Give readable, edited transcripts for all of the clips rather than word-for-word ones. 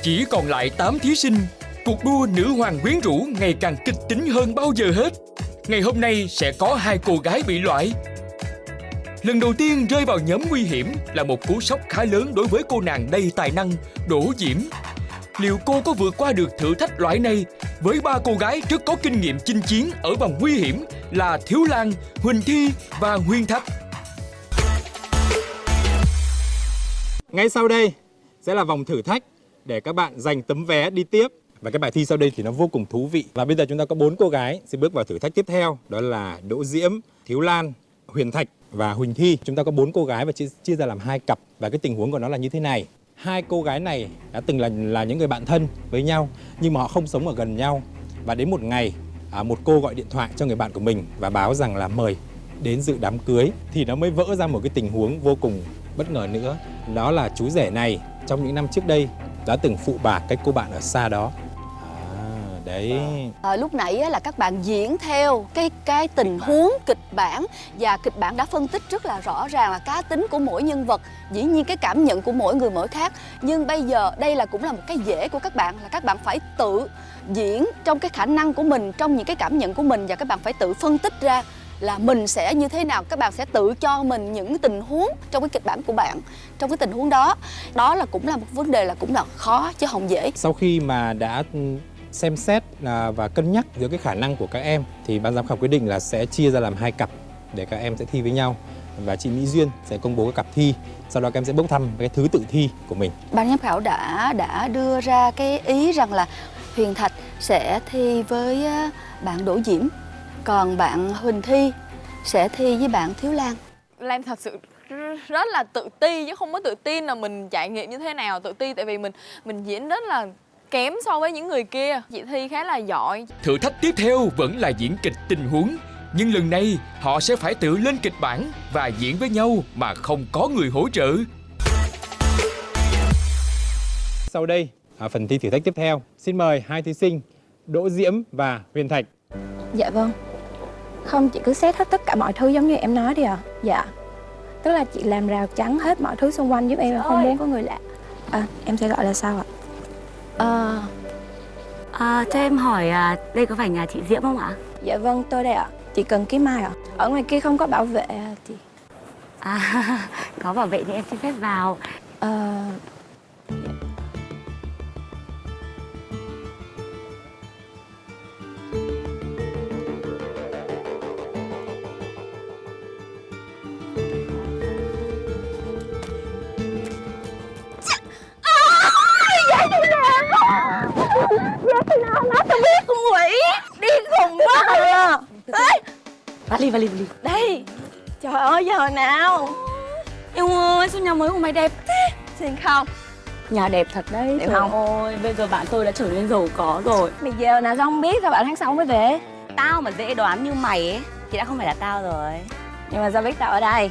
Chỉ còn lại 8 thí sinh, cuộc đua nữ hoàng quyến rũ ngày càng kịch tính hơn bao giờ hết. Ngày hôm nay sẽ có 2 cô gái bị loại. Lần đầu tiên rơi vào nhóm nguy hiểm là một cú sốc khá lớn đối với cô nàng đầy tài năng Đỗ Diễm. Liệu cô có vượt qua được thử thách loại này với 3 cô gái rất có kinh nghiệm chinh chiến ở vòng nguy hiểm là Thiếu Lan, Huỳnh Thi và Huyền Thạch? Ngay sau đây sẽ là vòng thử thách để các bạn giành tấm vé đi tiếp. Và cái bài thi sau đây thì nó vô cùng thú vị. Và bây giờ chúng ta có 4 cô gái sẽ bước vào thử thách tiếp theo. Đó là Đỗ Diễm, Thiếu Lan, Huyền Thạch và Huỳnh Thi. Chúng ta có 4 cô gái và chia ra làm 2 cặp. Và cái tình huống của nó là như thế này. 2 cô gái này đã từng là những người bạn thân với nhau, nhưng mà họ không sống ở gần nhau. Và đến một ngày, một cô gọi điện thoại cho người bạn của mình và báo rằng là mời đến dự đám cưới. Thì nó mới vỡ ra một cái tình huống vô cùng bất ngờ nữa. Đó là chú rể này trong những năm trước đây đã từng phụ bạc cái cô bạn ở xa đó. Đấy. Lúc nãy là các bạn diễn theo cái tình huống kịch bản, và kịch bản đã phân tích rất là rõ ràng là cá tính của mỗi nhân vật, dĩ nhiên cái cảm nhận của mỗi người mỗi khác. Nhưng bây giờ đây cũng là một cái dễ của các bạn, là các bạn phải tự diễn trong cái khả năng của mình, trong những cái cảm nhận của mình, và các bạn phải tự phân tích ra là mình sẽ như thế nào. Các bạn sẽ tự cho mình những tình huống trong cái kịch bản của bạn, trong cái tình huống đó. Đó cũng là một vấn đề cũng là khó chứ không dễ. Sau khi mà đã xem xét và cân nhắc giữa cái khả năng của các em thì ban giám khảo quyết định là sẽ chia ra làm 2 cặp để các em sẽ thi với nhau, và chị Mỹ Duyên sẽ công bố các cặp thi, sau đó các em sẽ bốc thăm cái thứ tự thi của mình. Ban giám khảo đã đưa ra cái ý rằng là Huyền Thạch sẽ thi với bạn Đỗ Diễm, còn bạn Huỳnh Thi sẽ thi với bạn Thiếu Lan. Lan thật sự rất là tự ti, chứ không có tự tin là mình trải nghiệm như thế nào. Tự ti tại vì mình diễn rất là kém so với những người kia. Chị Thi khá là giỏi. Thử thách tiếp theo vẫn là diễn kịch tình huống, nhưng lần này họ sẽ phải tự lên kịch bản và diễn với nhau mà không có người hỗ trợ. Sau đây, phần thi thử thách tiếp theo, xin mời 2 thí sinh Đỗ Diễm và Huyền Thạch. Dạ vâng. Không, chị cứ xét hết tất cả mọi thứ giống như em nói đi ạ. Dạ. Tức là chị làm rào chắn hết mọi thứ xung quanh giúp em, là không muốn có người lạ. Em sẽ gọi là sao ạ? Cho em hỏi đây có phải nhà chị Diễm không ạ? Dạ vâng, tôi đây ạ. Chị cần kiếm ai ạ? Ở ngoài kia không có bảo vệ thì... Có bảo vệ thì em xin phép vào. Vali. Đây. Trời ơi, giờ nào? Em ơi, sao nhà mới của mày đẹp thế? Xin không? Nhà đẹp thật đấy. Đẹp Trời không? ơi, bây giờ bạn tôi đã trở nên giàu có rồi. Mày giờ nào sao không biết, sao bạn tháng 6 mới về? Tao mà dễ đoán như mày ấy thì đã không phải là tao rồi. Nhưng mà sao biết tao ở đây?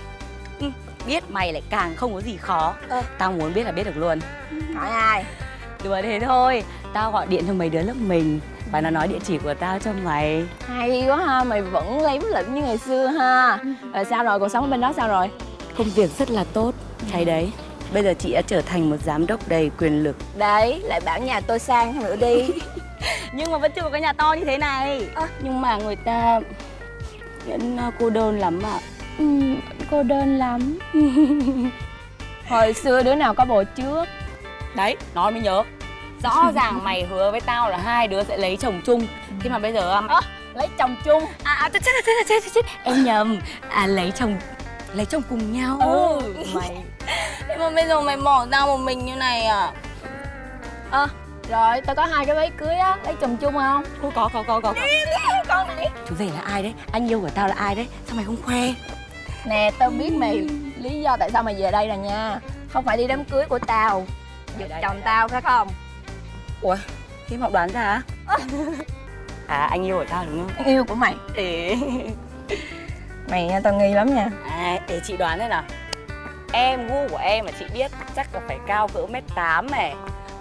Biết mày lại càng không có gì khó. Tao muốn biết là biết được luôn. Hỏi ai? Đùa thế thôi. Tao gọi điện cho mấy đứa lớp mình và nó nói địa chỉ của tao cho mày. Hay quá ha, mày vẫn lém lỉnh như ngày xưa ha. Rồi sao rồi, cuộc sống ở bên đó sao rồi? Công việc rất là tốt. Thấy đấy, bây giờ chị đã trở thành một giám đốc đầy quyền lực. Đấy, lại bảo nhà tôi sang hơn nữa đi. Nhưng mà vẫn chưa có cái nhà to như thế này. Nhưng mà người ta vẫn cô đơn lắm ạ. Cô đơn lắm. Hồi xưa đứa nào có bồ trước? Đấy, nói mới nhớ. Rõ ràng mày hứa với tao là 2 đứa sẽ lấy chồng chung. Thế mà bây giờ Lấy chồng chung. chết. Em nhầm. Lấy chồng cùng nhau. Mày. Nhưng mà bây giờ mày bỏ tao một mình như này à? Rồi, tao có 2 cái váy cưới á, lấy chồng chung không? Có. Con này. Chú rể là ai đấy? Anh yêu của tao là ai đấy? Sao mày không khoe? Nè, tao biết mày lý do tại sao mày về đây rồi nha. Không phải đi đám cưới của tao, chồng tao phải không? Ủa, thế Ngọc đoán ra á? Anh yêu của tao đúng không? Anh yêu của mày. Mày nha, tao nghi lắm nha. Để chị đoán đây nào. Em gu của em mà chị biết chắc là phải cao cỡ 1m8 này,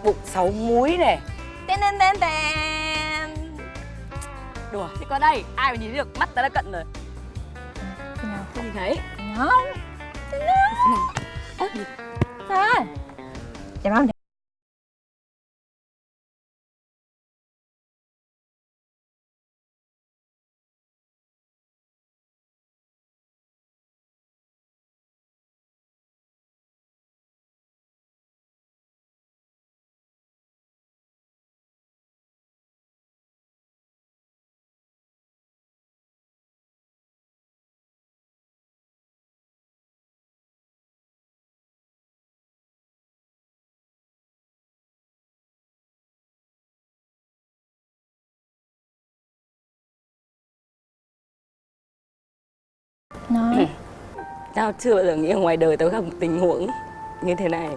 bụng 6 múi này. Tên. Đùa, thì có đây, ai mà nhìn được, mắt tao đã cận rồi. Không thấy. Không. Sao? Chào Nói. Tao chưa bao giờ nghĩ ở ngoài đời tao gặp một tình huống như thế này.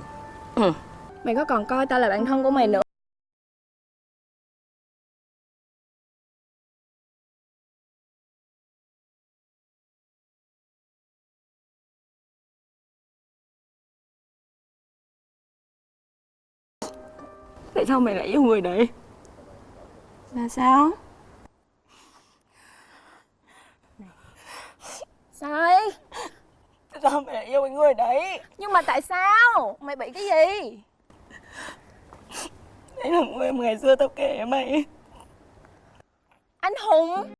Mày có còn coi tao là bạn thân của mày nữa. Tại sao mày lại yêu người đấy? Là sao? Sao ấy? Tại sao mày lại yêu cái người đấy? Nhưng mà tại sao? Mày bị cái gì? Đấy là người mà ngày xưa tao kể với mày. Anh Hùng.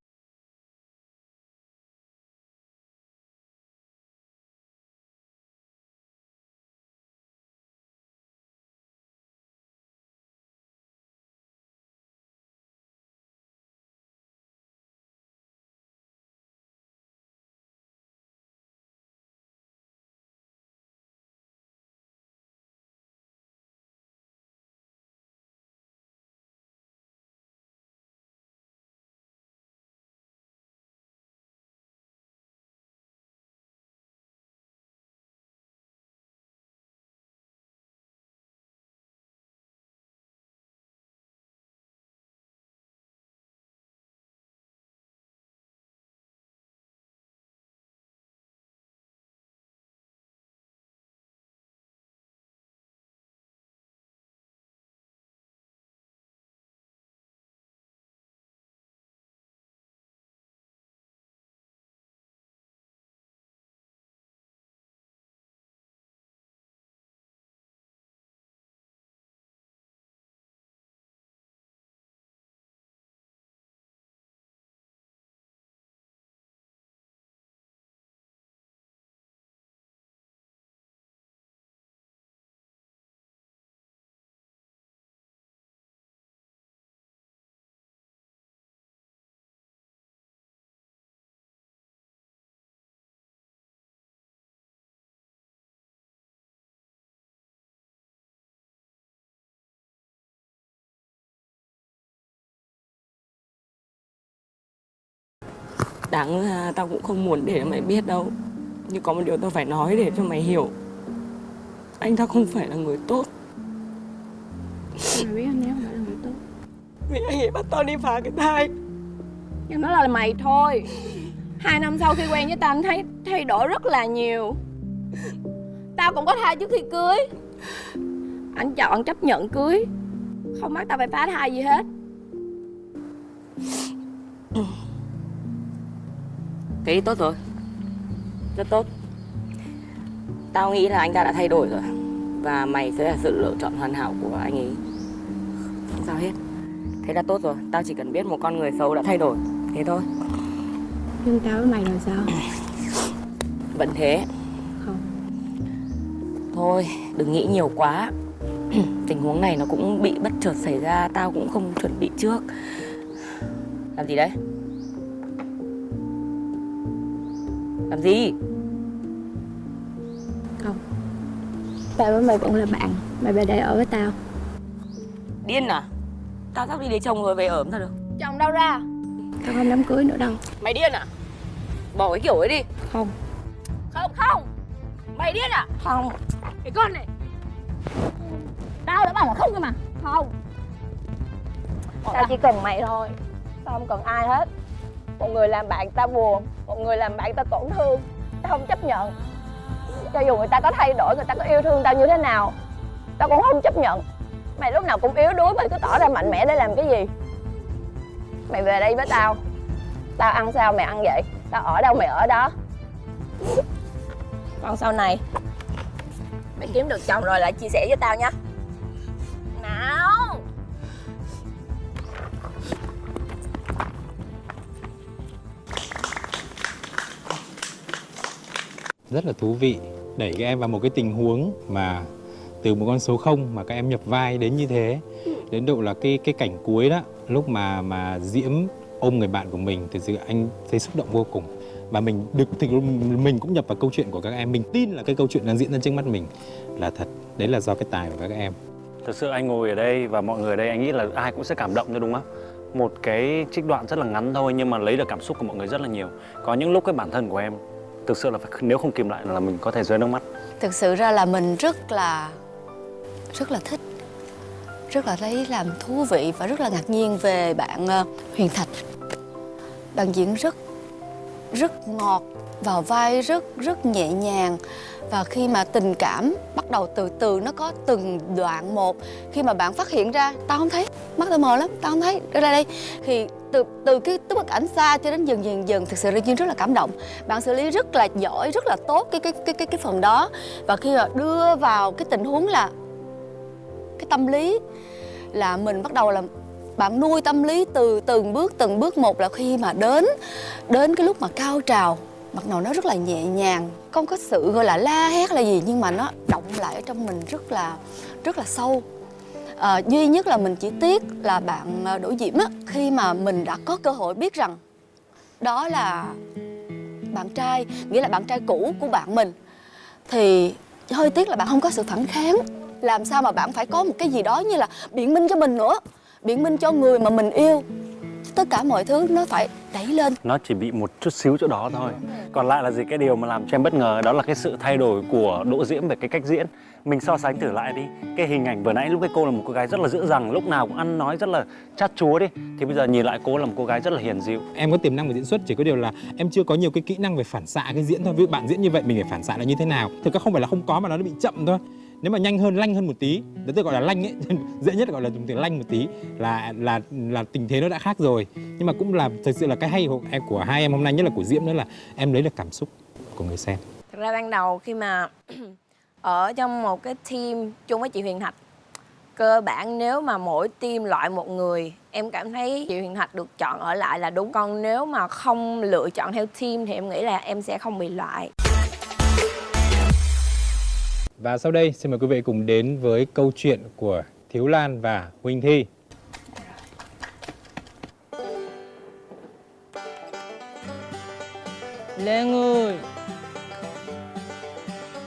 Đáng ra tao cũng không muốn để mày biết đâu. Nhưng có một điều tao phải nói để cho mày hiểu. Anh ta không phải là người tốt. Mày biết anh ấy không phải là người tốt. Vì anh ấy bắt tao đi phá cái thai. Nhưng nó là mày thôi. 2 năm sau khi quen với tao, anh thấy thay đổi rất là nhiều. Tao cũng có thai trước khi cưới. Anh chọn chấp nhận cưới, không bắt tao phải phá thai gì hết. Thế tốt rồi. Rất tốt. Tao nghĩ là anh ta đã thay đổi rồi. Và mày sẽ là sự lựa chọn hoàn hảo của anh ấy. Không sao hết. Thế là tốt rồi. Tao chỉ cần biết một con người xấu đã thay đổi. Thế thôi. Nhưng tao với mày là sao? Vẫn thế. Không. Thôi, đừng nghĩ nhiều quá. Tình huống này nó cũng bị bất chợt xảy ra. Tao cũng không chuẩn bị trước. Làm gì đấy? Làm gì? Không. Tao với mày vẫn là bạn. Mày về đây ở với tao. Điên à? Tao sắp đi lấy chồng rồi, về ở sao được? Chồng đâu ra? Tao không đám cưới nữa đâu. Mày điên à? Bỏ cái kiểu ấy đi. Không. Không, không. Mày điên à? Không. Cái con này. Tao đã bảo là không cơ mà. Không. Tao chỉ cần mày thôi. Tao không cần ai hết. Một người làm bạn tao buồn, một người làm bạn tao tổn thương, tao không chấp nhận. Cho dù người ta có thay đổi, người ta có yêu thương tao như thế nào, tao cũng không chấp nhận. Mày lúc nào cũng yếu đuối, mày cứ tỏ ra mạnh mẽ để làm cái gì? Mày về đây với tao. Tao ăn sao mày ăn vậy. Tao ở đâu mày ở đó. Còn sau này mày kiếm được chồng rồi lại chia sẻ với tao nha. Nào. Rất là thú vị, đẩy các em vào một cái tình huống mà từ một con số 0 mà các em nhập vai đến như thế. Đến độ là cái cảnh cuối đó, lúc mà Diễm ôm người bạn của mình, thực sự anh thấy xúc động vô cùng. Và mình cũng nhập vào câu chuyện của các em. Mình tin là cái câu chuyện đang diễn ra trước mắt mình là thật. Đấy là do cái tài của các em. Thực sự anh ngồi ở đây và mọi người ở đây, anh nghĩ là ai cũng sẽ cảm động thôi, đúng không? Một cái trích đoạn rất là ngắn thôi nhưng mà lấy được cảm xúc của mọi người rất là nhiều. Có những lúc cái bản thân của em Thực sự là nếu không kìm lại là mình có thể rơi nước mắt. Thực sự ra là mình rất là thích, rất là thấy làm thú vị và rất là ngạc nhiên về bạn Huyền Thạch. Bạn diễn rất ngọt, vào vai rất nhẹ nhàng. Và khi mà tình cảm bắt đầu từ từ nó có từng đoạn một, khi mà bạn phát hiện ra tao không thấy, mắt tao mờ lắm, tao không thấy, đây đây, thì từ cái bức ảnh xa cho đến dần thực sự là Duyên rất là cảm động. Bạn xử lý rất là giỏi, rất là tốt cái phần đó. Và khi mà đưa vào cái tình huống là cái tâm lý, là mình bắt đầu là bạn nuôi tâm lý từ từng bước một, là khi mà đến cái lúc mà cao trào, bắt đầu nó rất là nhẹ nhàng, không có sự gọi là la hét là gì, nhưng mà nó động lại ở trong mình rất là sâu. Duy nhất là mình chỉ tiếc là bạn Đỗ Diễm á, khi mà mình đã có cơ hội biết rằng đó là bạn trai, nghĩa là bạn trai cũ của bạn mình, thì hơi tiếc là bạn không có sự phản kháng. Làm sao mà bạn phải có một cái gì đó như là biện minh cho mình nữa, biện minh cho người mà mình yêu. Tất cả mọi thứ nó phải đẩy lên. Nó chỉ bị một chút xíu chỗ đó thôi. Còn lại là gì? Cái điều mà làm cho em bất ngờ đó là cái sự thay đổi của Đỗ Diễm về cái cách diễn. Mình so sánh thử lại đi. Cái hình ảnh vừa nãy lúc ấy cô là một cô gái rất là dữ dằn, lúc nào cũng ăn nói rất là chát chúa đi. Thì bây giờ nhìn lại cô là một cô gái rất là hiền dịu. Em có tiềm năng về diễn xuất, chỉ có điều là em chưa có nhiều cái kỹ năng về phản xạ cái diễn thôi. Ví dụ bạn diễn như vậy mình phải phản xạ là như thế nào. Thực ra không phải là không có mà nó bị chậm thôi. Nếu mà nhanh hơn, lanh hơn một tí, đó tôi gọi là lanh ấy, dễ nhất gọi là dùng từ lanh một tí là tình thế nó đã khác rồi. Nhưng mà cũng là thực sự là cái hay của hai em hôm nay, nhất là của Diễm nữa, là em lấy được cảm xúc của người xem. Thật ra ban đầu khi mà ở trong một cái team chung với chị Huyền Thạch, cơ bản nếu mà mỗi team loại một người, em cảm thấy chị Huyền Thạch được chọn ở lại là đúng. Còn nếu mà không lựa chọn theo team thì em nghĩ là em sẽ không bị loại. Và sau đây xin mời quý vị cùng đến với câu chuyện của Thiếu Lan và Huỳnh Thi. Lên ơi,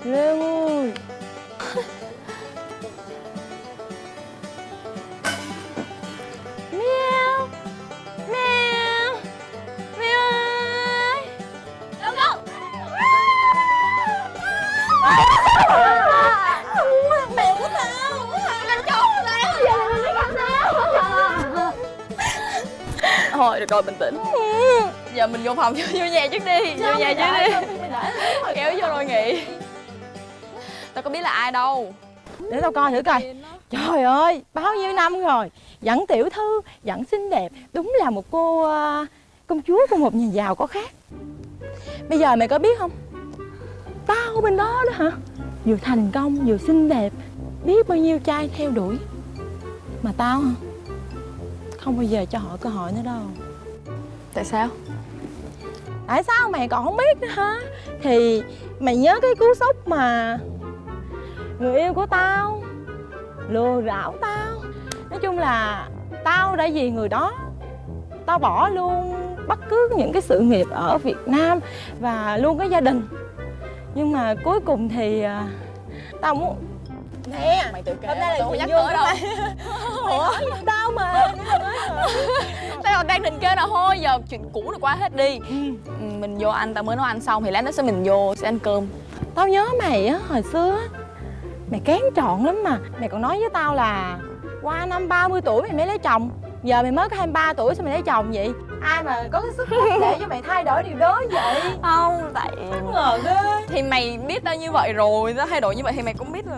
lên ơi. Mèo, mèo, mèo ơi. Đâu đâu. Mèo của tao, làm trốn tao. Giờ mình đi gặp tao. Thôi được rồi, bình tĩnh. Giờ mình vô phòng, vô nhà trước đi. Vô nhà trước đi. Kéo vô rồi nghỉ. Tao có biết là ai đâu. Để tao coi thử coi. Trời ơi, bao nhiêu năm rồi, vẫn tiểu thư, vẫn xinh đẹp. Đúng là một cô công chúa của một nhà giàu có khác. Bây giờ mày có biết không, tao bên đó đó hả, vừa thành công vừa xinh đẹp, biết bao nhiêu trai theo đuổi. Mà tao hả, không bao giờ cho họ cơ hội nữa đâu. Tại sao? Tại sao mày còn không biết nữa hả? Thì mày nhớ cái cú sốc mà người yêu của tao lừa đảo tao. Nói chung là tao đã vì người đó, tao bỏ luôn bất cứ những cái sự nghiệp ở Việt Nam và luôn cái gia đình. Nhưng mà cuối cùng thì tao muốn... Nè, Mày tự kể, hôm nay là tao không chuyện nhắc vui nữa đâu. Ủa, tao mà. Tao còn đang định kêu nào thôi, giờ chuyện cũ rồi qua hết đi. Mình vô ăn, tao mới nấu ăn xong thì lát nữa sẽ mình vô sẽ ăn cơm. Tao nhớ mày á, hồi xưa mày kén chọn lắm mà. Mày còn nói với tao là qua năm 30 tuổi mày mới lấy chồng. Giờ mày mới có 23 tuổi sao mày lấy chồng vậy? Ai mà có cái sức để cho mày thay đổi điều đó vậy? Không, tại Bất ngờ ghê. thì mày biết tao như vậy rồi, tao thay đổi như vậy thì mày cũng biết là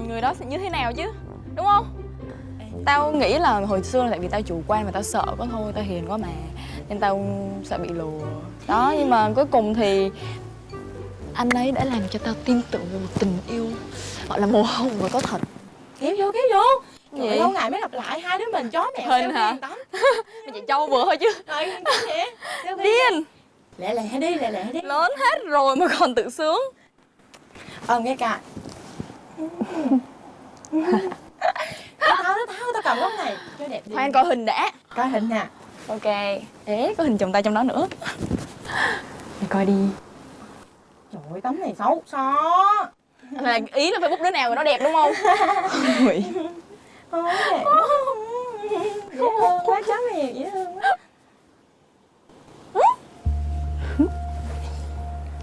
người đó sẽ như thế nào chứ, đúng không? Tao nghĩ là hồi xưa là tại vì tao chủ quan và tao sợ có thôi, tao hiền quá mà, nên tao sợ bị lừa. Đó, nhưng mà cuối cùng thì anh ấy đã làm cho tao tin tưởng về một tình yêu gọi là màu hồng và có thật. Kéo vô, kéo vô. Gì? Trời, lâu ngày mới gặp lại, hai đứa mình chó mèo Hình theo hả? duyên tắm. Mày chạy trâu vừa thôi chứ. Rồi, vậy? Điên, Lẹ lẹ đi, lẹ lẹ đi. lớn hết rồi mà còn tự sướng. Nghe cả. Tao cầm góc này cho đẹp đi. Khoan coi hình đã. Coi hình nè. Ok. Ế, có hình chồng tay trong đó nữa. Mày coi đi. Trời ơi, tấm này xấu xó. Là ý là Facebook đứa nào mà nó đẹp đúng không? Ngụy. Ôi, đẹp. Dễ thương quá, cháu mèo dễ thương quá.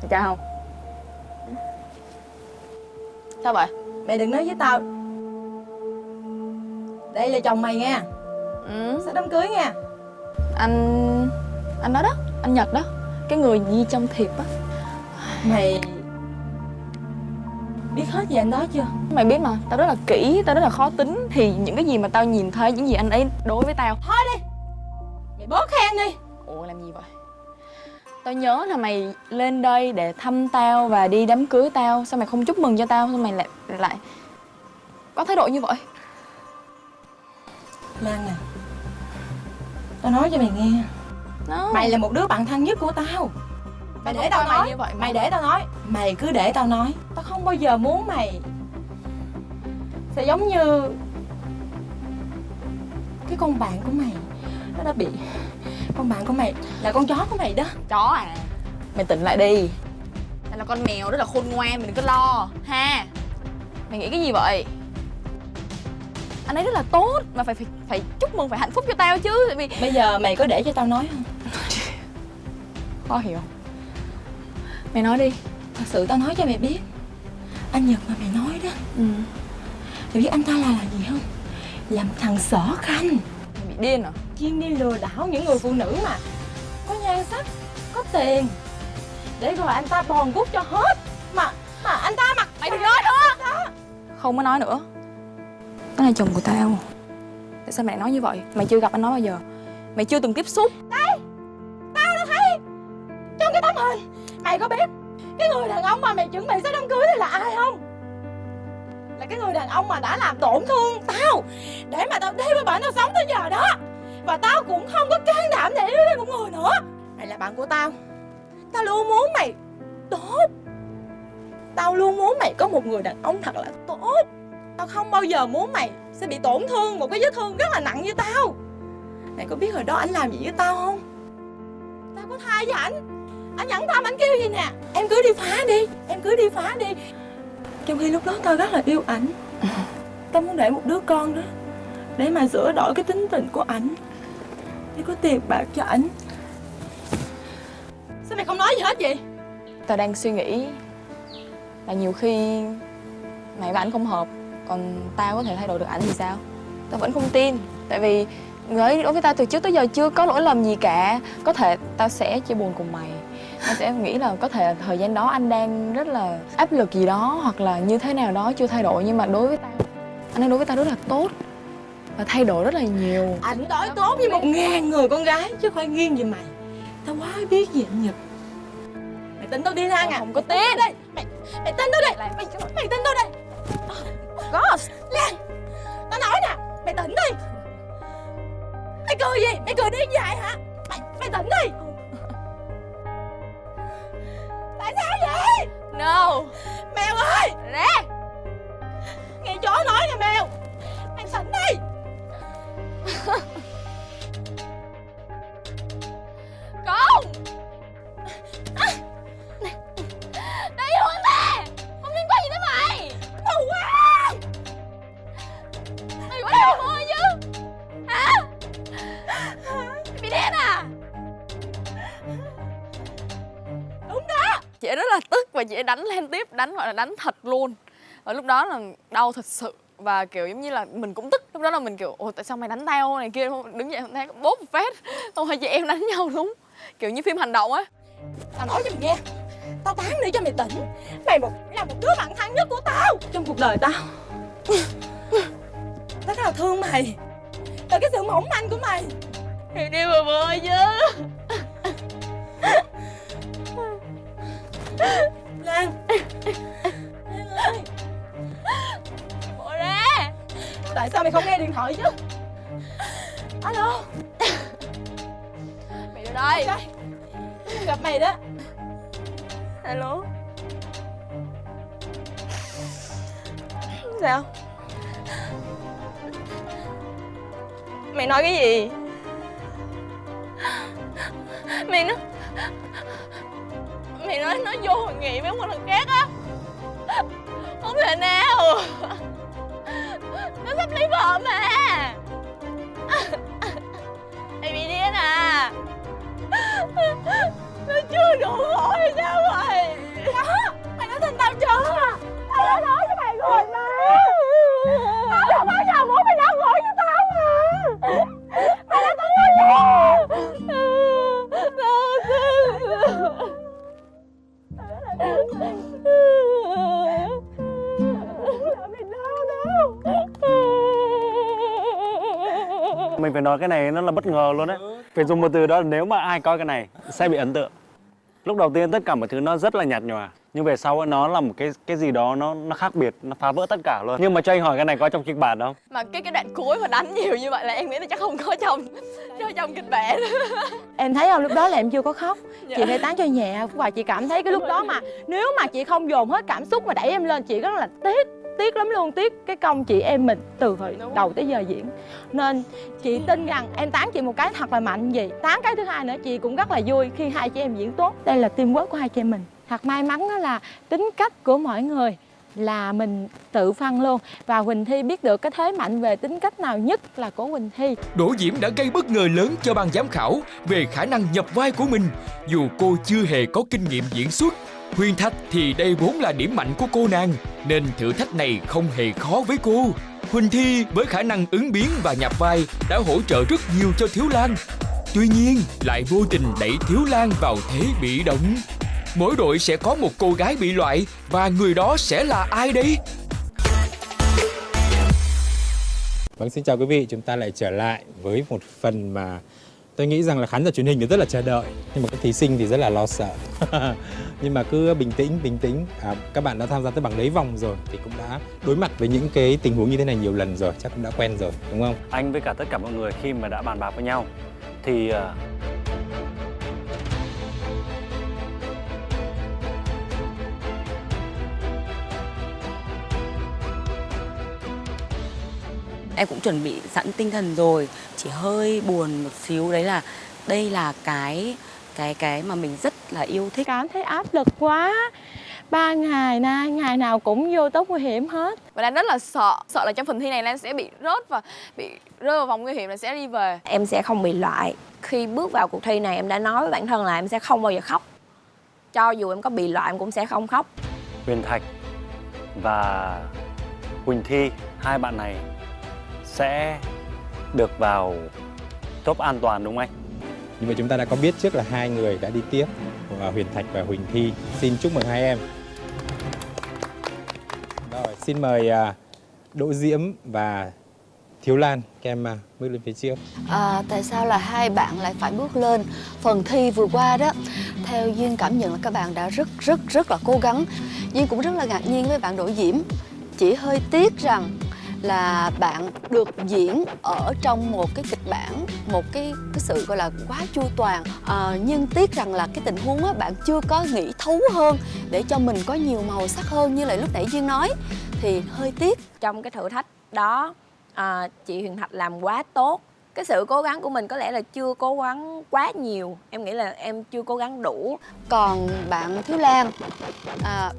Sao? Sao vậy? Mày đừng nói với tao. Đây là chồng mày nha. Sắp đám cưới nha. Anh đó đó, anh Nhật đó, cái người Di trong thiệp á. Mày biết hết về anh đó chưa? Mày biết mà, tao rất là kỹ, tao rất là khó tính. Thì những cái gì mà tao nhìn thấy, những gì anh ấy đối với tao. Thôi đi, mày bớt khen đi. Ủa làm gì vậy? Tao nhớ là mày lên đây để thăm tao và đi đám cưới tao. Sao mày không chúc mừng cho tao, sao mày lại có thái độ như vậy? Lan nè, tao nói cho mày nghe. No. Mày là một đứa bạn thân nhất của tao. Mày để tao nói như vậy mà. Mày để tao nói. Mày cứ để tao nói. Tao không bao giờ muốn mày sẽ giống như cái con bạn của mày. Nó đã bị con bạn của mày là con chó của mày đó. Chó à? Mày tỉnh lại đi. Tao là con mèo rất là khôn ngoan, mày đừng có lo ha. Mày nghĩ cái gì vậy? Anh ấy rất là tốt mà phải chúc mừng, phải hạnh phúc cho tao chứ. Tại vì Bây giờ mày có để cho tao nói không? khó hiểu. Mày nói đi. Thật sự tao nói cho mày biết. Anh Nhật mà mày nói đó, mày biết anh ta là gì không? Làm thằng Sở Khanh. Mày bị điên à? Chuyên đi lừa đảo những người phụ nữ mà có nhan sắc, có tiền, để rồi anh ta bòn gút cho hết. Mà anh ta mặc. Mày đừng nói nữa. Không có nói nữa. Đó là chồng của tao. Tại sao mày lại nói như vậy? Mày chưa gặp anh nó bao giờ. Mày chưa từng tiếp xúc. Đây, tao đã thấy trong cái tấm hình. Mày có biết cái người đàn ông mà mày chuẩn bị sắp đám cưới này là ai không? Là cái người đàn ông mà đã làm tổn thương tao, để mà tao đi với bạn tao sống tới giờ đó. Và tao cũng không có can đảm để yêu thêm một người nữa. Mày là bạn của tao. Tao luôn muốn mày tốt. Tao luôn muốn mày có một người đàn ông thật là tốt. Tao không bao giờ muốn mày sẽ bị tổn thương một cái vết thương rất là nặng như tao. Mày có biết hồi đó anh làm gì với tao không? Tao có thai với anh nhẫn tâm, anh kêu gì nè: em cứ đi phá đi, em cứ đi phá đi. Trong khi lúc đó tao rất là yêu ảnh. Tao muốn để một đứa con đó để mà sửa đổi cái tính tình của ảnh, để có tiền bạc cho ảnh. Sao mày không nói gì hết vậy? Tao đang suy nghĩ là nhiều khi mày và ảnh không hợp, còn tao có thể thay đổi được ảnh thì sao? Tao vẫn không tin. Tại vì đối với tao từ trước tới giờ chưa có lỗi lầm gì cả. Có thể tao sẽ chia buồn cùng mày. Tao sẽ nghĩ là có thể thời gian đó anh đang rất là áp lực gì đó, hoặc là như thế nào đó chưa thay đổi. Nhưng mà đối với tao, anh ấy đối với tao rất là tốt và thay đổi rất là nhiều. Ảnh đối tốt với 1000 người con gái chứ không phải nghiêng về mày. Tao quá biết gì anh Nhật. Mày tin tao đi Lan à? Không có tin. Mày tin tao đi. Mày tin tao đi. Gosh. Lan, tao nói nè, mày tỉnh đi. Mày cười gì? Mày cười điên dại hả? Mày tỉnh đi. Tại sao vậy? No. Mèo ơi, Ra. nghe chó nói nè mèo. Mày tỉnh đi. Con. Đây yêu anh ta. Không liên quan gì tới mày. Mù quá. Mày có đau không chứ? Hả? Mày bị điên à? Đúng đó. Chị rất là tức và chị đánh liên tiếp, đánh gọi là đánh thật luôn. Và lúc đó là đau thật sự. Và kiểu giống như là mình cũng tức. Lúc đó là mình kiểu ồ tại sao mày đánh tao này kia, không đứng dậy không thấy bốp một phát. Không hai chị em đánh nhau đúng. Kiểu như phim hành động á. Tao nói cho mày nghe, tao tán đi cho mày tỉnh. Mày là một đứa bạn thân nhất của tao trong cuộc đời tao. Tao rất là thương mày, từ cái sự mỏng manh của mày. Thì đi vừa vừa chứ. Lan, Lan ơi, Bỏ ra. tại sao mày không nghe điện thoại chứ? Alo. Mày đưa đây. Ok, gặp mày đó. Alo. Sao? Mày nói cái gì? Mày nói nó vô hội nghị với một thằng khác á. Không thể nào. Nó sắp lấy vợ mà. Mày bị điên à? Nó chưa đủ khổ hay sao vậy? Mình phải nói cái này nó là bất ngờ luôn đấy. Phải dùng một từ đó, nếu mà ai coi cái này sẽ bị ấn tượng. Lúc đầu tiên tất cả mọi thứ nó rất là nhạt nhòa, nhưng về sau nó là một cái gì đó nó khác biệt, nó phá vỡ tất cả luôn. Nhưng mà cho anh hỏi cái này có trong kịch bản không? Mà cái đoạn cuối mà đánh nhiều như vậy là em nghĩ là chắc không có trong kịch bản. Em thấy không, lúc đó là em chưa có khóc. Chị phải tán cho nhẹ. Và chị cảm thấy cái lúc đó mà nếu mà chị không dồn hết cảm xúc mà đẩy em lên, chị rất là tiếc lắm luôn. Tiếc cái công chị em mình từ hồi đầu tới giờ diễn. Nên chị tin rằng em tán chị một cái thật là mạnh gì, tán cái thứ hai nữa chị cũng rất là vui khi hai chị em diễn tốt. Đây là teamwork của hai chị em mình. Thật may mắn đó là tính cách của mỗi người là mình tự phân luôn. Và Huỳnh Thi biết được cái thế mạnh về tính cách nào nhất là của Huỳnh Thi. Đỗ Diễm đã gây bất ngờ lớn cho ban giám khảo về khả năng nhập vai của mình. Dù cô chưa hề có kinh nghiệm diễn xuất, Huyền Thạch thì đây vốn là điểm mạnh của cô nàng, nên thử thách này không hề khó với cô. Huỳnh Thi với khả năng ứng biến và nhập vai đã hỗ trợ rất nhiều cho Thiếu Lan. Tuy nhiên, lại vô tình đẩy Thiếu Lan vào thế bị động. Mỗi đội sẽ có một cô gái bị loại, và người đó sẽ là ai đây? Vâng, xin chào quý vị, chúng ta lại trở lại với một phần mà tôi nghĩ rằng là khán giả truyền hình rất là chờ đợi, nhưng mà các thí sinh thì rất là lo sợ. Nhưng mà cứ bình tĩnh. Các bạn đã tham gia tới bảng đáy vòng rồi thì cũng đã đối mặt với những cái tình huống như thế này nhiều lần rồi, chắc cũng đã quen rồi, đúng không? Anh với cả tất cả mọi người khi mà đã bàn bạc với nhau thì em cũng chuẩn bị sẵn tinh thần rồi, chỉ hơi buồn một xíu đấy là đây là cái mà mình rất là yêu thích. Cảm thấy áp lực quá. 3 ngày nay, ngày nào cũng vô tốc nguy hiểm hết. Và Lan rất là sợ là trong phần thi này Lan sẽ bị rớt và bị rơi vào vòng nguy hiểm là sẽ đi về. Em sẽ không bị loại. Khi bước vào cuộc thi này em đã nói với bản thân là em sẽ không bao giờ khóc. Cho dù em có bị loại em cũng sẽ không khóc. Huyền Thạch và Huỳnh Thi, hai bạn này sẽ được vào top an toàn đúng không anh? Nhưng mà chúng ta đã có biết trước là hai người đã đi tiếp, Huyền Thạch và Huỳnh Thi. Xin chúc mừng hai em. Rồi, xin mời Đỗ Diễm và Thiếu Lan, các em bước lên phía trước. Tại sao là hai bạn lại phải bước lên? Phần thi vừa qua đó, theo Duyên cảm nhận là các bạn đã rất là cố gắng. Duyên cũng rất là ngạc nhiên với bạn Đỗ Diễm. Chỉ hơi tiếc rằng là bạn được diễn ở trong một cái kịch bản, một cái sự gọi là quá chu toàn, nhưng tiếc rằng là cái tình huống á, bạn chưa có nghĩ thấu hơn để cho mình có nhiều màu sắc hơn như là lúc nãy Duyên nói, thì hơi tiếc. Trong cái thử thách đó chị Huyền Thạch làm quá tốt. Cái sự cố gắng của mình có lẽ là chưa cố gắng quá nhiều. Em nghĩ là em chưa cố gắng đủ. Còn bạn Thiếu Lan,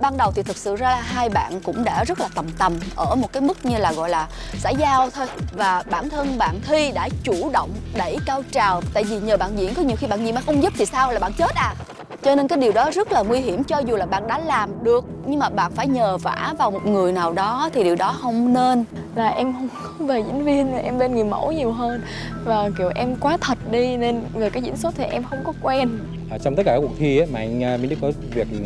ban đầu thì thực sự ra hai bạn cũng đã rất là tầm ở một cái mức như là gọi là xã giao thôi. Và bản thân bạn Thi đã chủ động đẩy cao trào. Tại vì nhờ bạn diễn, có nhiều khi bạn diễn mà không giúp thì sao, là bạn chết à. Cho nên cái điều đó rất là nguy hiểm. Cho dù là bạn đã làm được, nhưng mà bạn phải nhờ vả vào một người nào đó thì điều đó không nên. Là em không về diễn viên, em bên người mẫu nhiều hơn. Và kiểu em quá thật đi nên về cái diễn xuất thì em không có quen. Trong tất cả các cuộc thi ấy, mà anh Minh Đức có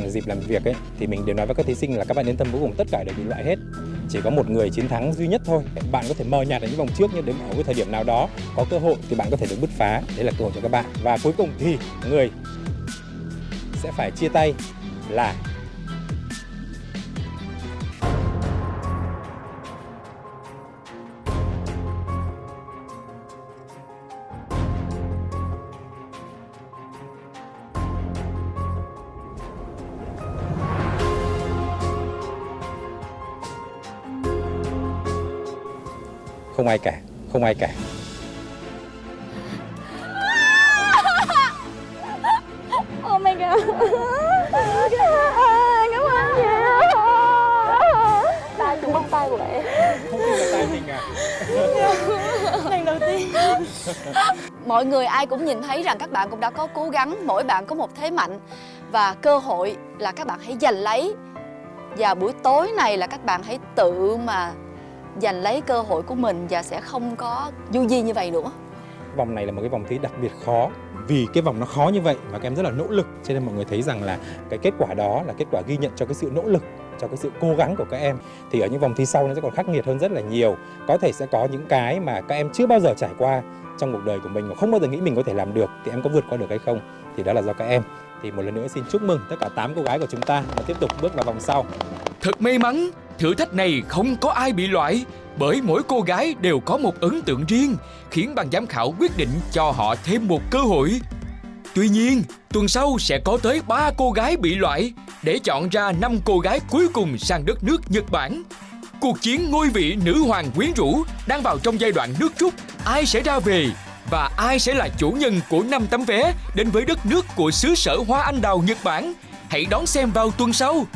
dịp làm việc ấy, thì mình đều nói với các thí sinh là các bạn yên tâm, cuối cùng tất cả đều bị loại hết. Chỉ có một người chiến thắng duy nhất thôi. Bạn có thể mờ nhạt ở những vòng trước, nhưng đến ở cái thời điểm nào đó có cơ hội thì bạn có thể được bứt phá. Đấy là cơ hội cho các bạn. Và cuối cùng thì người sẽ phải chia tay là không ai cả. Oh my god. Cảm ơn nhiều. Tay cũng bông tay của em. Không tin là tay mình à? Lần đầu tiên. Mọi người ai cũng nhìn thấy rằng các bạn cũng đã có cố gắng, mỗi bạn có một thế mạnh và cơ hội là các bạn hãy giành lấy. Và buổi tối này là các bạn hãy tự mà giành lấy cơ hội của mình và sẽ không có du di như vậy nữa. vòng này là một cái vòng thi đặc biệt khó. Vì cái vòng nó khó như vậy và các em rất là nỗ lực, cho nên mọi người thấy rằng là cái kết quả đó là kết quả ghi nhận cho cái sự nỗ lực, cho cái sự cố gắng của các em. Thì ở những vòng thi sau nó sẽ còn khắc nghiệt hơn rất là nhiều. Có thể sẽ có những cái mà các em chưa bao giờ trải qua trong cuộc đời của mình, mà không bao giờ nghĩ mình có thể làm được, thì em có vượt qua được hay không thì đó là do các em. Thì một lần nữa xin chúc mừng tất cả 8 cô gái của chúng ta và tiếp tục bước vào vòng sau. Thật may mắn, thử thách này không có ai bị loại, bởi mỗi cô gái đều có một ấn tượng riêng, khiến ban giám khảo quyết định cho họ thêm một cơ hội. Tuy nhiên, tuần sau sẽ có tới 3 cô gái bị loại để chọn ra 5 cô gái cuối cùng sang đất nước Nhật Bản. Cuộc chiến ngôi vị nữ hoàng quyến rũ đang vào trong giai đoạn nước rút, ai sẽ ra về và ai sẽ là chủ nhân của 5 tấm vé đến với đất nước của xứ sở hoa anh đào Nhật Bản. Hãy đón xem vào tuần sau.